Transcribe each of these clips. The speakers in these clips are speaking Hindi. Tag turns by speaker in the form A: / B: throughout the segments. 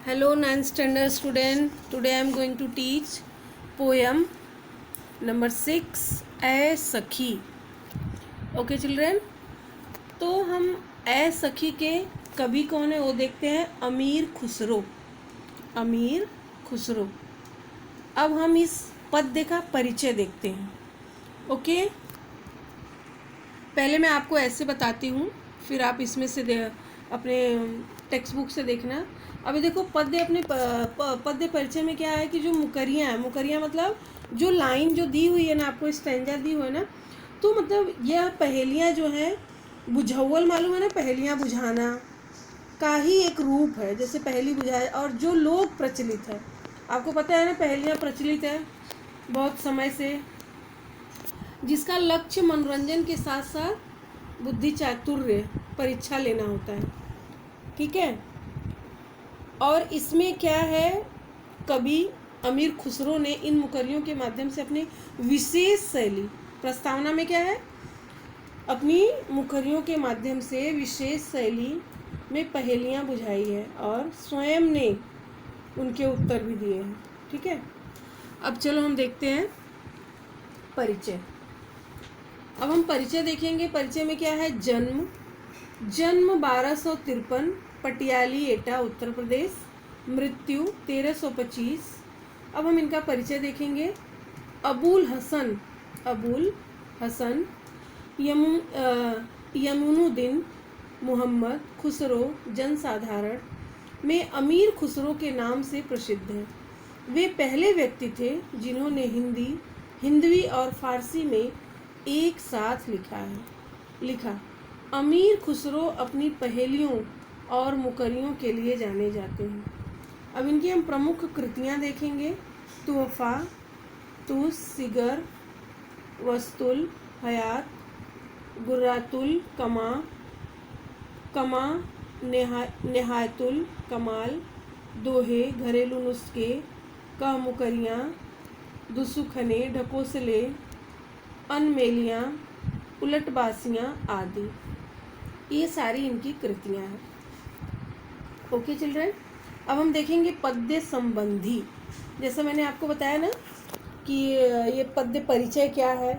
A: Hello, 9th standard student. Today I am going to teach poem number 6, ए सखी. Okay children. तो हम ए सखी के कवि कौन है वो देखते हैं. अमीर खुसरो. अमीर खुसरो. अब हम इस पद्य का परिचय देखते हैं. ओके. पहले मैं आपको ऐसे बताती हूँ, फिर आप इसमें से अपने टेक्स्ट बुक से देखना. अभी देखो पद्य अपने पद्य परिचय में क्या है कि जो मुकरियाँ हैं, मुकरियाँ मतलब जो लाइन जो दी हुई है ना, आपको स्टैंजा दी हुई है ना, तो मतलब यह पहेलियाँ जो हैं, बुझावल मालूम है ना, पहेलियाँ बुझाना का ही एक रूप है. जैसे पहेली बुझाए, और जो लोग प्रचलित है, आपको पता है ना पहेलियाँ प्रचलित है बहुत समय से, जिसका लक्ष्य मनोरंजन के साथ साथ बुद्धि चातुर्य परीक्षा लेना होता है. ठीक है. और इसमें क्या है, कवि अमीर खुसरो ने इन मुकरियों के माध्यम से अपनी विशेष शैली, प्रस्तावना में क्या है, अपनी मुकरियों के माध्यम से विशेष शैली में पहेलियाँ बुझाई है और स्वयं ने उनके उत्तर भी दिए हैं. ठीक है. अब चलो हम देखते हैं परिचय. अब हम परिचय देखेंगे. परिचय में क्या है, जन्म 1253 पटियाली एटा उत्तर प्रदेश. मृत्यु 1325. अब हम इनका परिचय देखेंगे. अबुल हसन यमुनुद्दीन मोहम्मद खुसरो जनसाधारण में अमीर खुसरो के नाम से प्रसिद्ध हैं. वे पहले व्यक्ति थे जिन्होंने हिंदवी और फारसी में एक साथ लिखा. अमीर खुसरो अपनी पहेलियों और मुकरियों के लिए जाने जाते हैं. अब इनकी हम प्रमुख कृतियाँ देखेंगे. तोहफा, तुस, सिगर, वस्तुल हयात, गुर्रातुल कमा, नेहायतुल कमाल, दोहे, घरेलू नुस्खे, कह मुकरियाँ, दुसुखने, ढकोसले, अनमेलियाँ, उलटबासियाँ आदि. ये सारी इनकी कृतियाँ हैं. Okay children. अब हम देखेंगे पद्य संबंधी. जैसा मैंने आपको बताया ना कि ये पद्य परिचय क्या है.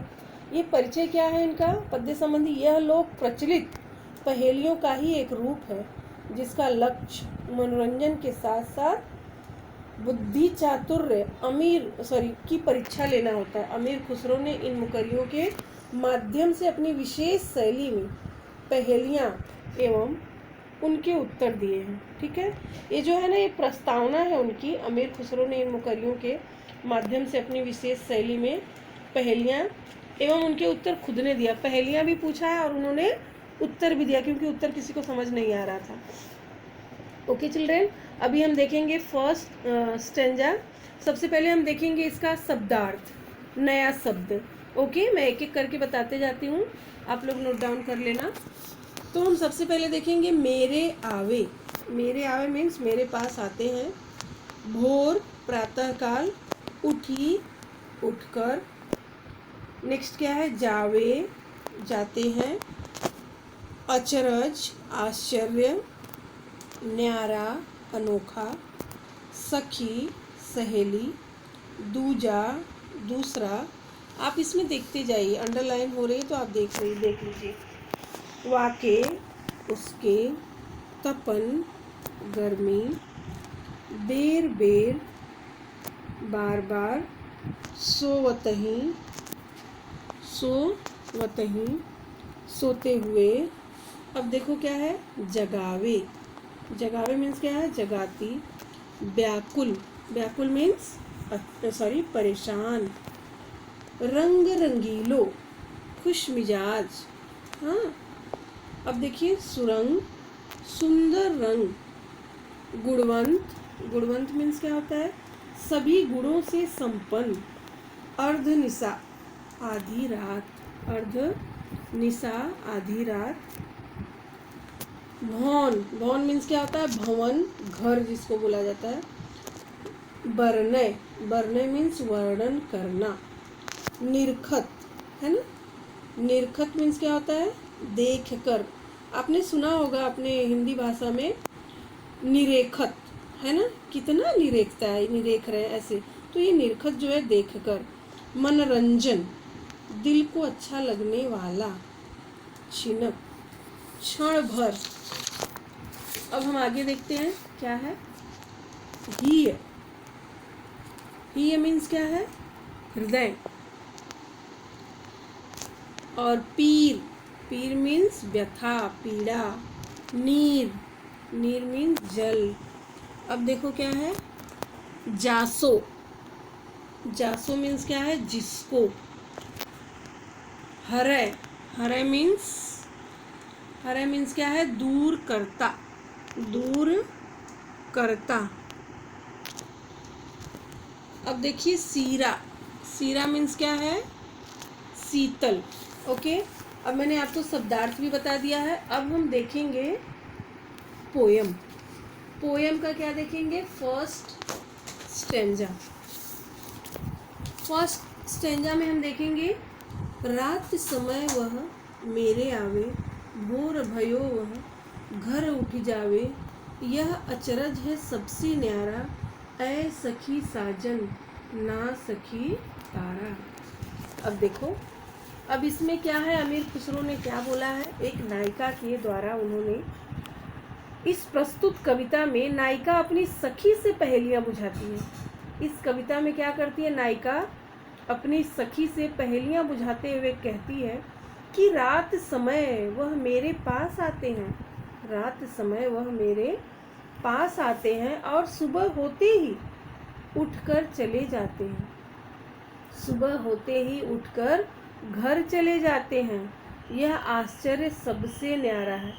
A: ये परिचय क्या है इनका, पद्य संबंधी. यह लोक प्रचलित पहेलियों का ही एक रूप है जिसका लक्ष्य मनोरंजन के साथ साथ बुद्धि चातुर्य की परीक्षा लेना होता है. अमीर खुसरो ने इन मुकरियों के माध्यम से अपनी विशेष शैली में पहेलियाँ एवं उनके उत्तर दिए हैं. ठीक है. ये जो है ना, ये प्रस्तावना है उनकी. अमीर खुसरो ने इन मुकरियों के माध्यम से अपनी विशेष शैली में पहेलियाँ एवं उनके उत्तर खुद ने दिया. पहेलियाँ भी पूछा है और उन्होंने उत्तर भी दिया, क्योंकि उत्तर किसी को समझ नहीं आ रहा था. Okay children. अभी हम देखेंगे फर्स्ट स्टेंजा. सबसे पहले हम देखेंगे इसका शब्दार्थ, नया शब्द. ओके. मैं एक एक करके बताते जाती हूँ, आप लोग नोट डाउन कर लेना. तो हम सबसे पहले देखेंगे मेरे आवे. मेरे आवे मीन्स मेरे पास आते हैं. भोर प्रातःकाल, उठी उठकर. नेक्स्ट क्या है, जावे जाते हैं. अचरज आश्चर्य, न्यारा अनोखा, सखी सहेली, दूजा दूसरा. आप इसमें देखते जाइए, अंडरलाइन हो रही है तो आप देख लीजिए. वाके उसके, तपन गर्मी, बेर बार बार, सोवतही सोते हुए. अब देखो क्या है, जगावे मीन्स क्या है, जगाती. व्याकुल मीन्स परेशान. रंग रंगीलो, खुश मिजाज. हाँ. अब देखिए सुरंग, सुंदर रंग. गुणवंत मीन्स क्या होता है, सभी गुणों से संपन्न. अर्धनिशा आधी रात. भवन मीन्स क्या होता है, भवन घर जिसको बोला जाता है. वर्णय मीन्स वर्णन करना. निरखत है ना. निरखत मीन्स क्या होता है, देख कर. आपने सुना होगा अपने हिंदी भाषा में निरेखत, है ना, कितना निरेखता है, निरेख रहे हैं ऐसे। तो ये निरखत जो है देखकर। मनोरंजन, दिल को अच्छा लगने वाला। छिनक, क्षण भर। अब हम आगे देखते हैं क्या है। हीय, हीय मीन्स क्या है, हृदय। और पीर, पीर मीन्स व्यथा, पीड़ा। नीर, नीर मीन्स जल। अब देखो क्या है, जासो, जासो मीन्स क्या है, जिसको। हरय, हरय मीन्स, हरय मीन्स क्या है, दूर करता, दूर करता। अब देखिए सीरा, सीरा मीन्स क्या है, शीतल। ओके, अब मैंने आपको शब्दार्थ भी बता दिया है। अब हम देखेंगे पोयम। पोयम का क्या देखेंगे, फर्स्ट स्टेंजा। फर्स्ट स्टेंजा में हम देखेंगे, रात समय वह मेरे आवे, भोर भयो वह घर उठ जावे, यह अचरज है सबसे न्यारा, ऐ सखी साजन ना सखी तारा। अब देखो, अब इसमें क्या है, अमीर खुसरो ने क्या बोला है, एक नायिका के द्वारा उन्होंने इस प्रस्तुत कविता में नायिका अपनी सखी से पहेलियां बुझाती है। इस कविता में क्या करती है नायिका, अपनी सखी से पहेलियां बुझाते हुए कहती है कि रात समय वह मेरे पास आते हैं, रात समय वह मेरे पास आते हैं और सुबह होते ही उठकर चले जाते हैं, सुबह होते ही उठकर घर चले जाते हैं। यह आश्चर्य सबसे न्यारा है,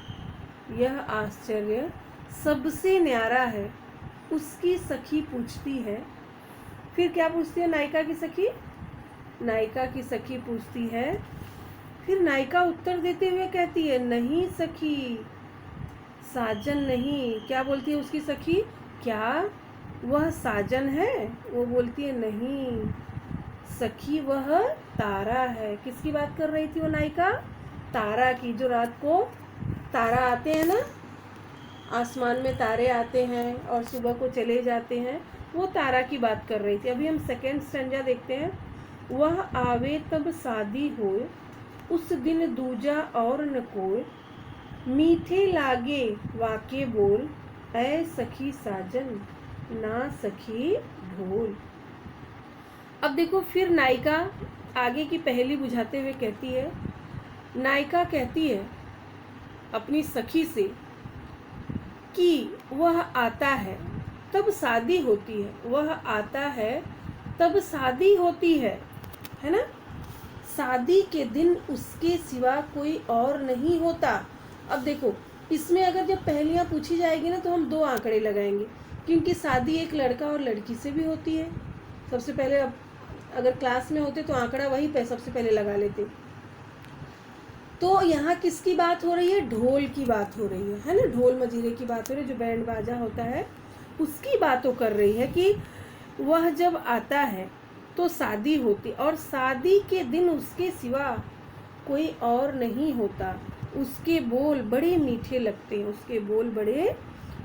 A: यह आश्चर्य सबसे न्यारा है। उसकी सखी पूछती है, फिर क्या पूछती है नायिका की सखी, नायिका की सखी पूछती है, फिर नायिका उत्तर देते हुए कहती है, नहीं सखी साजन नहीं। क्या बोलती है उसकी सखी, क्या वह साजन है, वो बोलती है नहीं सखी वह तारा है। किसकी बात कर रही थी वो नायिका, तारा की, जो रात को तारा आते हैं ना, आसमान में तारे आते हैं और सुबह को चले जाते हैं, वो तारा की बात कर रही थी। अभी हम सेकेंड स्टेंजा देखते हैं। वह आवे तब शादी होए, उस दिन दूजा और न कोई, मीठे लागे वाके बोल, ऐ सखी साजन ना सखी ढोल। अब देखो, फिर नायिका आगे की पहेली बुझाते हुए कहती है, नायिका कहती है अपनी सखी से कि वह आता है तब शादी होती है, वह आता है तब शादी होती है ना, शादी के दिन उसके सिवा कोई और नहीं होता। अब देखो, इसमें अगर जब पहेलियां पूछी जाएगी ना तो हम दो आंकड़े लगाएंगे, क्योंकि शादी एक लड़का और लड़की से भी होती है। सबसे पहले, अब अगर क्लास में होते तो आंकड़ा वही पे सबसे पहले लगा लेते। तो यहाँ किसकी बात हो रही है, ढोल की बात हो रही है ना, ढोल मजीरे की बात हो रही है, जो बैंड बाजा होता है उसकी बातों कर रही है कि वह जब आता है तो शादी होती, और शादी के दिन उसके सिवा कोई और नहीं होता। उसके बोल बड़े मीठे लगते हैं, उसके बोल बड़े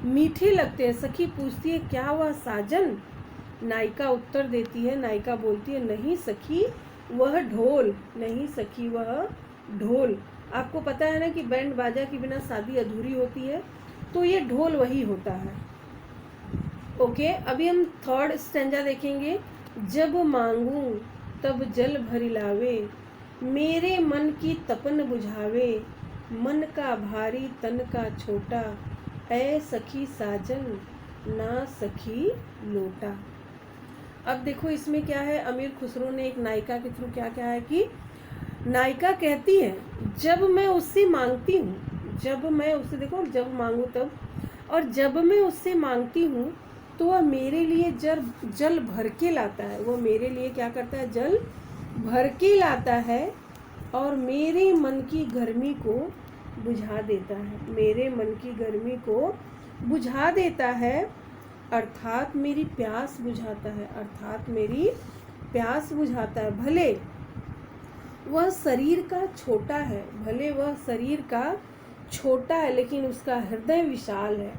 A: मीठे लगते हैं। सखी पूछती है, क्या वह साजन, नायिका उत्तर देती है, नायिका बोलती है, नहीं सखी वह ढोल, नहीं सखी वह ढोल। आपको पता है ना कि बैंड बाजा के बिना शादी अधूरी होती है, तो ये ढोल वही होता है। ओके, अभी हम थर्ड स्टेंजा देखेंगे। जब मांगूं तब जल भरी लावे, मेरे मन की तपन बुझावे, मन का भारी तन का छोटा, ऐ सखी साजन ना सखी लोटा। अब देखो इसमें क्या है, अमीर खुसरो ने एक नायिका के थ्रू क्या कहा है कि नायिका कहती है, जब मैं उससे मांगती हूँ, जब मैं उससे, देखो जब मांगू तब, और जब मैं उससे मांगती हूँ तो वह मेरे लिए जल भर के लाता है, वो मेरे लिए क्या करता है, जल भर के लाता है और मेरे मन की गर्मी को बुझा देता है, मेरे मन की गर्मी को बुझा देता है, अर्थात मेरी प्यास बुझाता है, अर्थात मेरी प्यास बुझाता है। भले वह शरीर का छोटा है, भले वह शरीर का छोटा है, लेकिन उसका हृदय विशाल है,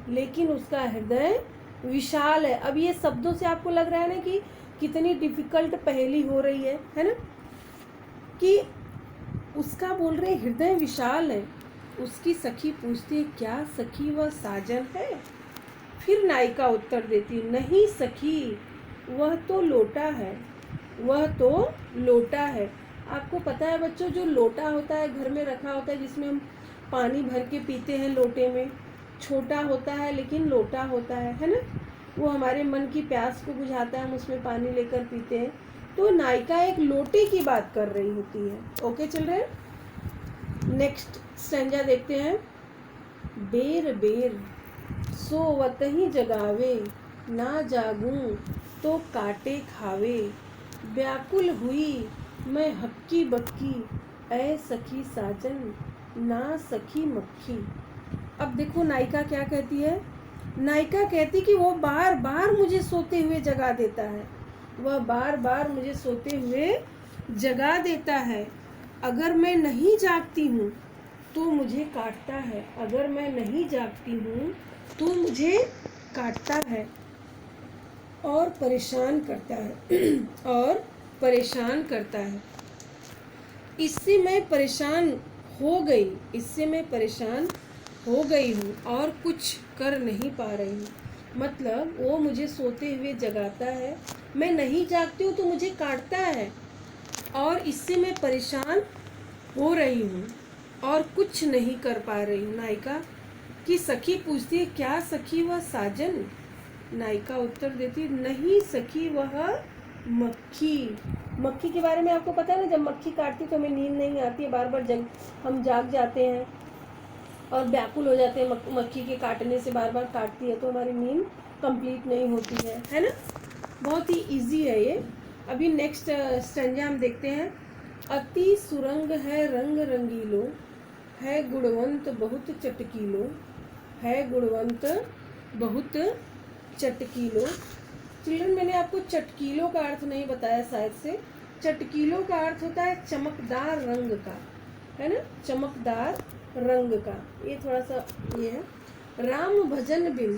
A: लेकिन उसका हृदय विशाल है। अब ये शब्दों से आपको लग रहा है ना कि कितनी डिफिकल्ट पहेली हो रही है ना, कि उसका बोल रहे हृदय विशाल है। उसकी सखी पूछती है क्या सखी वह साजन है? फिर नायिका उत्तर देती नहीं सखी, वह तो लोटा है, वह तो लोटा है। आपको पता है बच्चों, जो लोटा होता है घर में रखा होता है जिसमें हम पानी भर के पीते हैं, लोटे में छोटा होता है लेकिन लोटा होता है ना, वो हमारे मन की प्यास को बुझाता है, हम उसमें पानी लेकर पीते हैं। तो नायिका एक लोटे की बात कर रही होती है। ओके, चल रहे हैं, नेक्स्ट स्टैंजा देखते हैं। बेर बेर सोवत ही जगावे, ना जागूं तो काटे खावे, व्याकुल हुई मैं हक्की बक्की, ऐ सखी साजन ना सखी मक्खी। अब देखो नायिका क्या कहती है। नायिका कहती कि वो बार बार मुझे सोते हुए जगा देता है, वह बार बार मुझे सोते हुए जगा देता है। अगर मैं नहीं जागती हूँ तो मुझे काटता है, अगर मैं नहीं जागती हूँ तो मुझे काटता है और परेशान करता है और परेशान करता है। इससे मैं परेशान हो गई, इससे मैं परेशान हो गई हूँ और कुछ कर नहीं पा रही हूँ। मतलब वो मुझे सोते हुए जगाता है, मैं नहीं जागती हूँ तो मुझे काटता है और इससे मैं परेशान हो रही हूँ और कुछ नहीं कर पा रही हूँ। नायिका की सखी पूछती है क्या सखी वह साजन? नायिका उत्तर देती नहीं सखी वह मक्खी। मक्खी के बारे में आपको पता है ना, जब मक्खी काटती तो हमें नींद नहीं आती है, बार बार हम जाग जाते हैं और व्याकुल हो जाते हैं। मक्खी के काटने से बार बार काटती है तो हमारी नींद कंप्लीट नहीं होती है ना। बहुत ही इजी है ये। अभी नेक्स्ट स्टैंजा हम देखते हैं। अति सुरंग है रंग रंगीलो, है गुणवंत बहुत चटकीलो, है गुणवंत बहुत चटकीलो। चिल्ड्रन, मैंने आपको चटकीलो का अर्थ नहीं बताया शायद से। चटकीलो का अर्थ होता है चमकदार रंग का, है ना, चमकदार रंग का। ये थोड़ा सा ये है। राम भजन बिन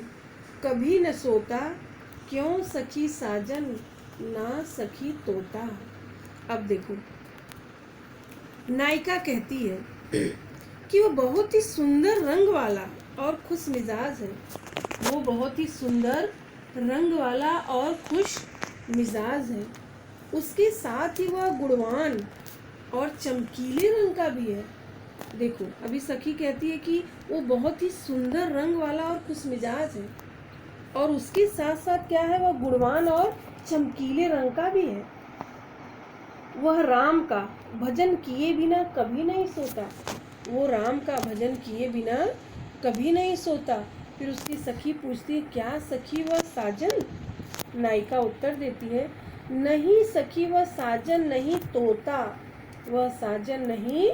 A: कभी न सोता, क्यों सखी साजन ना सखी तोता। अब देखो नायिका कहती है कि वो बहुत ही सुंदर रंग वाला और खुश मिजाज है, वो बहुत ही सुंदर रंग वाला और खुश मिजाज है। उसके साथ ही वह गुणवान और चमकीले रंग का भी है। देखो अभी सखी कहती है कि वो बहुत ही सुंदर रंग वाला और खुश मिजाज है और उसके साथ साथ क्या है, वह गुणवान और चमकीले रंग का भी है। वह राम का भजन किए बिना कभी नहीं सोता, वो राम का भजन किए बिना कभी नहीं सोता। फिर उसकी सखी पूछती है क्या सखी वह साजन? नायिका उत्तर देती है नहीं सखी वह साजन नहीं तोता, वह साजन नहीं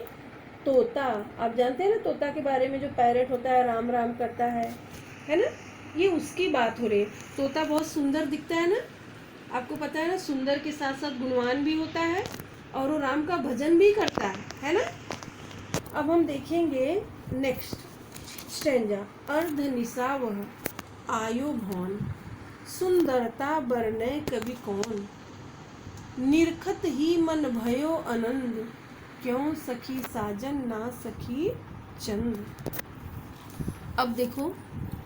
A: तोता। आप जानते हैं ना तोता के बारे में, जो पैरेट होता है राम राम करता है ना, ये उसकी बात हो रही है। तोता बहुत सुंदर दिखता है ना, आपको पता है ना, सुंदर के साथ साथ गुणवान भी होता है और वो राम का भजन भी करता है ना। अब हम देखेंगे नेक्स्ट स्टैंजा। अर्ध निशा वह आयो भौन, सुंदरता बरने कवि कौन, निरखत ही मन भयो आनंद, क्यों सखी साजन ना सखी चंद। अब देखो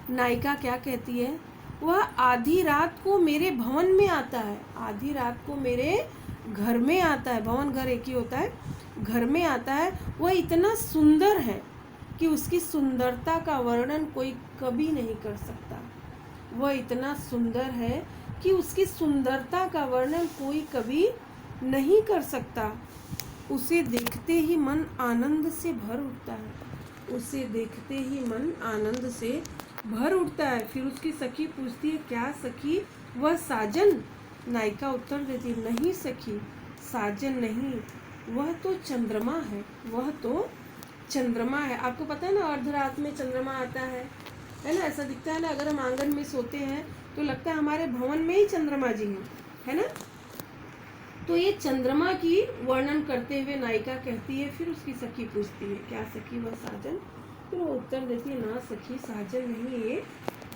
A: नायिका क्या कहती है। वह आधी रात को मेरे भवन में आता है, आधी रात को मेरे घर में आता है, भवन घर एक ही होता है, घर में आता है। वह इतना सुंदर है कि उसकी सुंदरता का वर्णन कोई कभी नहीं कर सकता। वह इतना सुंदर है कि उसकी सुंदरता का वर्णन कोई कभी नहीं कर सकता। उसे देखते ही मन आनंद से भर उठता है, उसे देखते ही मन आनंद से भर उठता है। फिर उसकी सखी पूछती है क्या सखी वह साजन? नायिका उत्तर देती है नहीं सखी साजन नहीं, वह तो चंद्रमा है, वह तो चंद्रमा है। आपको पता है ना अर्धरात में चंद्रमा आता है ना, ऐसा दिखता है ना। अगर हम आंगन में सोते हैं तो लगता है हमारे भवन में ही चंद्रमा जी हैं, है ना। तो ये चंद्रमा की वर्णन करते हुए नायिका कहती है। फिर उसकी सखी पूछती है क्या सखी वह साजन? फिर वो उत्तर देती है ना सखी साजन नहीं, ये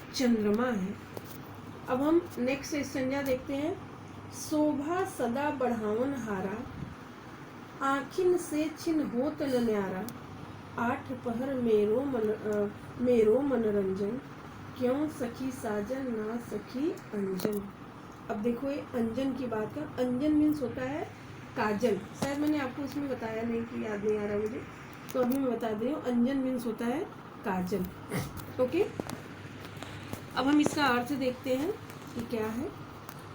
A: चंद्रमा है। अब हम नेक्स्ट संज्ञा देखते हैं। शोभा सदा बढ़ावन हारा, आखिन से छिन होत न न्यारा, आठ पहर मेरो मनोरंजन, क्यों सखी साजन ना सखी अंजन। अब देखो ये अंजन की बात कर, अंजन मीन्स होता है काजल। शायद मैंने आपको उसमें बताया नहीं कि याद नहीं आ रहा मुझे, तो अभी मैं बता दे रही हूँ। अंजन मीन्स होता है काजल। ओके, अब हम इसका अर्थ देखते हैं कि क्या है।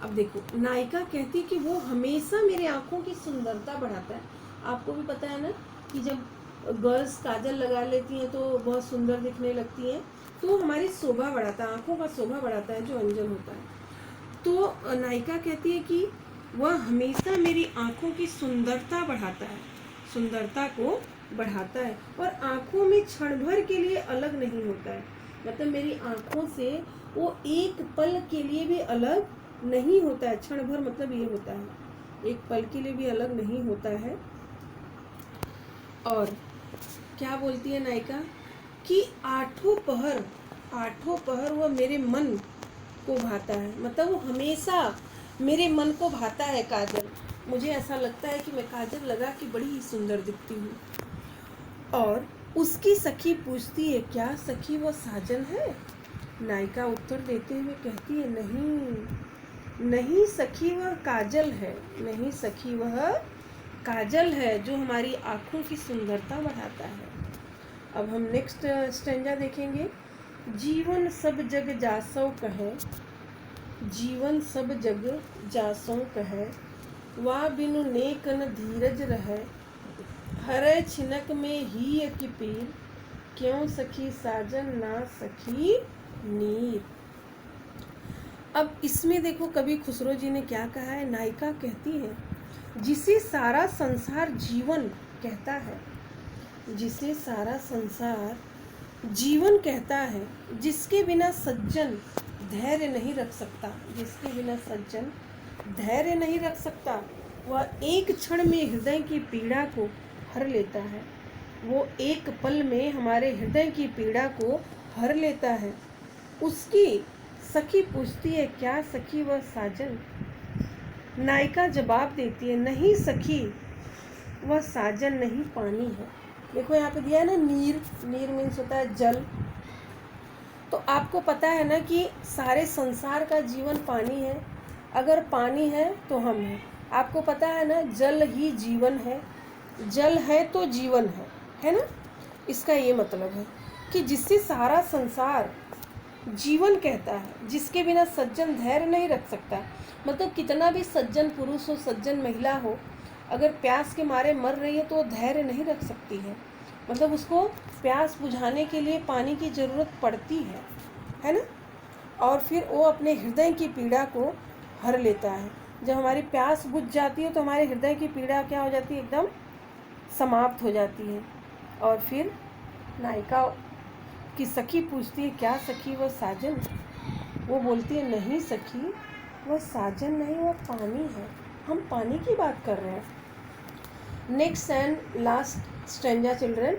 A: अब देखो, नायिका कहती कि वो हमेशा मेरे आँखों की सुंदरता बढ़ाता है। आपको भी पता है ना कि जब गर्ल्स काजल लगा लेती हैं तो बहुत सुंदर दिखने लगती हैं, तो हमारी शोभा बढ़ाता है, आँखों का शोभा बढ़ाता है जो अंजन होता है। तो नायिका कहती है कि वह हमेशा मेरी आँखों की सुंदरता बढ़ाता है, सुंदरता को बढ़ाता है, और आँखों में क्षण भर के लिए अलग नहीं होता है। मतलब मेरी आँखों से वो एक पल के लिए भी अलग नहीं होता है। क्षण भर मतलब ये होता है, एक पल के लिए भी अलग नहीं होता है। और क्या बोलती है नायिका कि आठों पहर वह मेरे मन को भाता है। मतलब वो हमेशा मेरे मन को भाता है काजल। मुझे ऐसा लगता है कि मैं काजल लगा कि बड़ी ही सुंदर दिखती हूँ। और उसकी सखी पूछती है, क्या सखी वो साजन है? नायिका उत्तर देते हुए कहती है, नहीं सखी वह काजल है, नहीं सखी वह काजल है जो हमारी आँखों की सुंदरता बढ़ाता है। अब हम नेक्स्ट स्टेंजा देखेंगे। जीवन सब जग जासो कहे, जीवन सब जग जासो कहे, वा बिनु नेक न धीरज रहे, हरे छिनक में ही की पीर, क्यों सखी साजन ना सखी नीर। अब इसमें देखो कवि खुसरो जी ने क्या कहा है। नायिका कहती है, जिसे सारा संसार जीवन कहता है, जिसे सारा संसार जीवन कहता है, जिसके बिना सज्जन धैर्य नहीं रख सकता, जिसके बिना सज्जन धैर्य नहीं रख सकता, वह एक क्षण में हृदय की पीड़ा को हर लेता है। वो एक पल में हमारे हृदय की पीड़ा को हर लेता है। उसकी सखी पूछती है, क्या सखी वह साजन? नायिका जवाब देती है, नहीं सखी वह साजन नहीं, पानी है। देखो यहाँ पे दिया है ना नीर, नीर मीन्स होता है जल। तो आपको पता है ना कि सारे संसार का जीवन पानी है। अगर पानी है तो हम हैं। आपको पता है ना जल ही जीवन है, जल है तो जीवन है ना। इसका ये मतलब है कि जिससे सारा संसार जीवन कहता है, जिसके बिना सज्जन धैर्य नहीं रख सकता। मतलब कितना भी सज्जन पुरुष हो, सज्जन महिला हो, अगर प्यास के मारे मर रही है तो वो धैर्य नहीं रख सकती है। मतलब उसको प्यास बुझाने के लिए पानी की ज़रूरत पड़ती है ना। और फिर वो अपने हृदय की पीड़ा को हर लेता है। जब हमारी प्यास बुझ जाती है तो हमारे हृदय की पीड़ा क्या हो जाती है, एकदम समाप्त हो जाती है। और फिर नायिका की सखी पूछती है, क्या सखी वह साजन? वो बोलती है, नहीं सखी वह साजन नहीं, वह पानी है, हम पानी की बात कर रहे हैं। Next and last stanza children.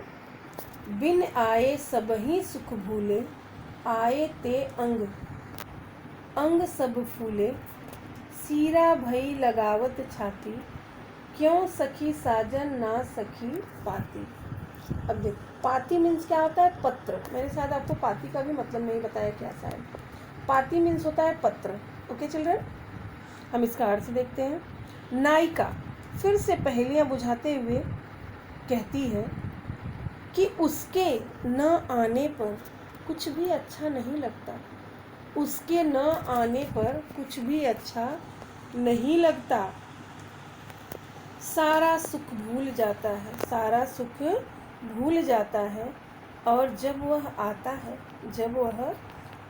A: बिन आए सबही सुख भूले, आए ते अंग अंग सब फूले, सीरा भई लगावत छाती, क्यों सखी साजन ना सखी पाती। अब देख, पाती मीन्स क्या होता है, पत्र। मेरे साथ आपको पाती का भी मतलब नहीं बताया क्या शायद। पाती मीन्स होता है पत्र। ओके चिल्ड्रन, हम इसका अर्थ देखते हैं। नायिका फिर से पहेलियाँ बुझाते हुए कहती है कि उसके न आने पर कुछ भी अच्छा नहीं लगता, उसके न आने पर कुछ भी अच्छा नहीं लगता। सारा सुख भूल जाता है, सारा सुख भूल जाता है। और जब वह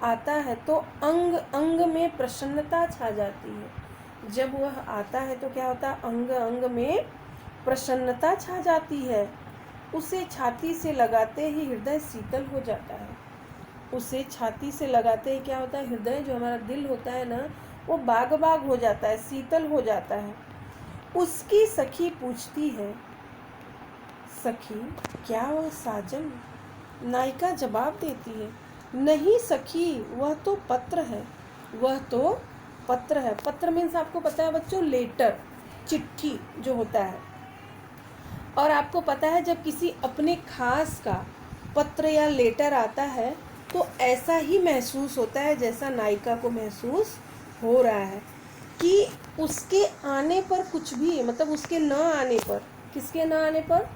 A: आता है तो अंग अंग में प्रसन्नता छा जाती है। जब वह आता है तो क्या होता है, अंग अंग में प्रसन्नता छा जाती है। उसे छाती से लगाते ही हृदय शीतल हो जाता है। उसे छाती से लगाते ही क्या होता है, हृदय जो हमारा दिल होता है ना, वो बाग बाग हो जाता है, शीतल हो जाता है। उसकी सखी पूछती है, सखी क्या वह साजन? नायिका जवाब देती है, नहीं सखी, वह तो पत्र है। वह तो पत्र है। पत्र मीन्स आपको पता है बच्चों, लेटर, चिट्ठी जो होता है। और आपको पता है जब किसी अपने खास का पत्र या लेटर आता है तो ऐसा ही महसूस होता है जैसा नायिका को महसूस हो रहा है कि उसके आने पर कुछ भी, मतलब उसके न आने पर, किसके न आने पर,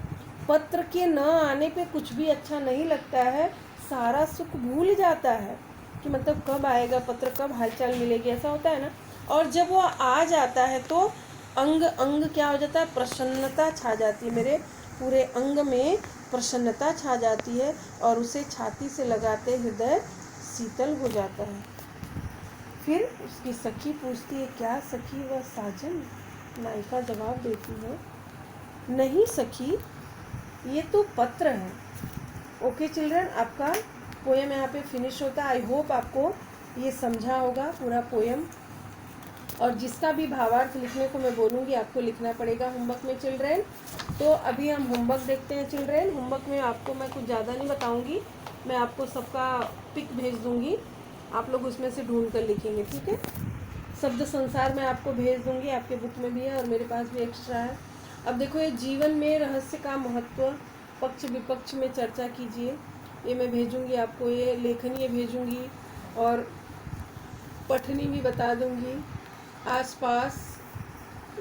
A: पत्र के न आने पे कुछ भी अच्छा नहीं लगता है। सारा सुख भूल जाता है कि मतलब कब आएगा पत्र, कब हालचाल मिलेगी, ऐसा होता है ना। और जब वो आ जाता है तो अंग अंग क्या हो जाता है, प्रसन्नता छा जाती है। मेरे पूरे अंग में प्रसन्नता छा जाती है और उसे छाती से लगाते हृदय शीतल हो जाता है। फिर उसकी सखी पूछती है, क्या सखी वह साजन? नायिका जवाब देती है, नहीं सखी, ये तो पत्र है। ओके चिल्ड्रन, आपका पोएम यहाँ पे फिनिश होता है। आई होप आपको ये समझा होगा पूरा पोएम। और जिसका भी भावार्थ लिखने को मैं बोलूँगी आपको लिखना पड़ेगा होमवर्क में चिल्ड्रन। तो अभी हम होमवर्क देखते हैं चिल्ड्रन। होमवर्क में आपको मैं कुछ ज़्यादा नहीं बताऊँगी, मैं आपको सबका पिक भेज दूँगी, आप लोग उसमें से ढूंढ कर लिखेंगे, ठीक है। शब्द संसार मैं आपको भेज दूँगी, आपके बुक में भी है और मेरे पास भी एक्स्ट्रा है। अब देखो, ये जीवन में रहस्य का महत्व, पक्ष विपक्ष में चर्चा कीजिए, ये मैं भेजूँगी आपको। ये लेखनी भेजूँगी और पठनी भी बता दूँगी। आसपास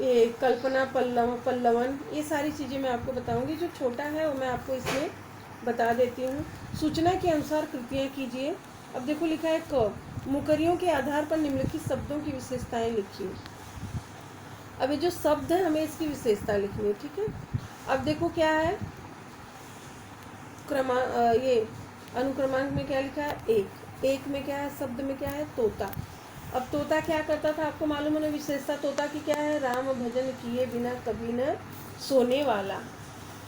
A: ये कल्पना पल्लवन, ये सारी चीज़ें मैं आपको बताऊंगी। जो छोटा है वो मैं आपको इसमें बता देती हूँ। सूचना के अनुसार कृतियाँ कीजिए। अब देखो लिखा है क, मुकरियों के आधार पर निम्नलिखित शब्दों की विशेषताएं लिखिए। अब ये जो शब्द है हमें इसकी विशेषता लिखनी है, ठीक है। अब देखो क्या है, ये अनुक्रमांक में क्या लिखा है, एक। एक में क्या है, शब्द में क्या है, तोता। अब तोता क्या करता था आपको मालूम है ना, विशेषता तोता की क्या है, राम भजन किए बिना कभी न सोने वाला,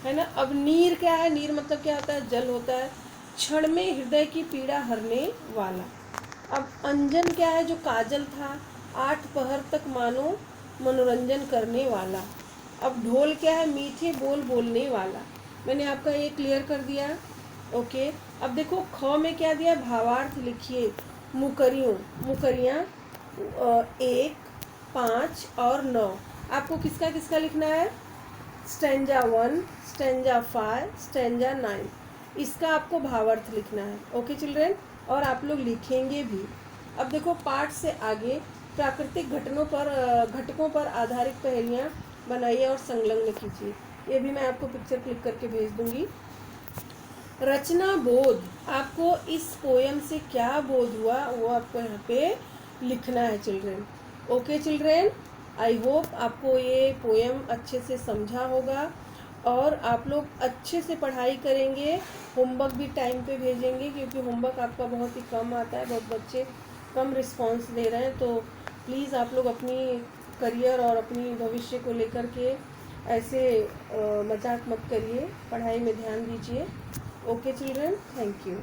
A: है ना। अब नीर क्या है, नीर मतलब क्या होता है, जल होता है। क्षण में हृदय की पीड़ा हरने वाला। अब अंजन क्या है, जो काजल था, 8 पहर तक मानो मनोरंजन करने वाला। अब ढोल क्या है, मीठे बोल बोलने वाला। मैंने आपका ये क्लियर कर दिया, ओके। अब देखो ख में क्या दिया, भावार्थ लिखिए। मुकरियाँ 1, 5 और 9। आपको किसका किसका लिखना है, स्टैंजा 1, स्टैंजा 5, स्टैंजा 9, इसका आपको भावार्थ लिखना है, ओके चिल्ड्रन। और आप लोग लिखेंगे भी। अब देखो पाठ से आगे प्राकृतिक घटकों पर आधारित पहेलियाँ बनाइए और संलग्न कीजिए। ये भी मैं आपको पिक्चर क्लिक करके भेज दूंगी। रचना बोध, आपको इस पोएम से क्या बोध हुआ वो आपको यहाँ पे लिखना है children, okay children. I hope आपको ये पोएम अच्छे से समझा होगा और आप लोग अच्छे से पढ़ाई करेंगे। होमवर्क भी टाइम पे भेजेंगे क्योंकि होमवर्क आपका बहुत ही कम आता है, बहुत बच्चे कम रिस्पांस दे रहे हैं। तो प्लीज़ आप लोग अपनी करियर और अपनी भविष्य को लेकर के ऐसे मजाक मत करिए, पढ़ाई में ध्यान दीजिए। Okay children, thank you.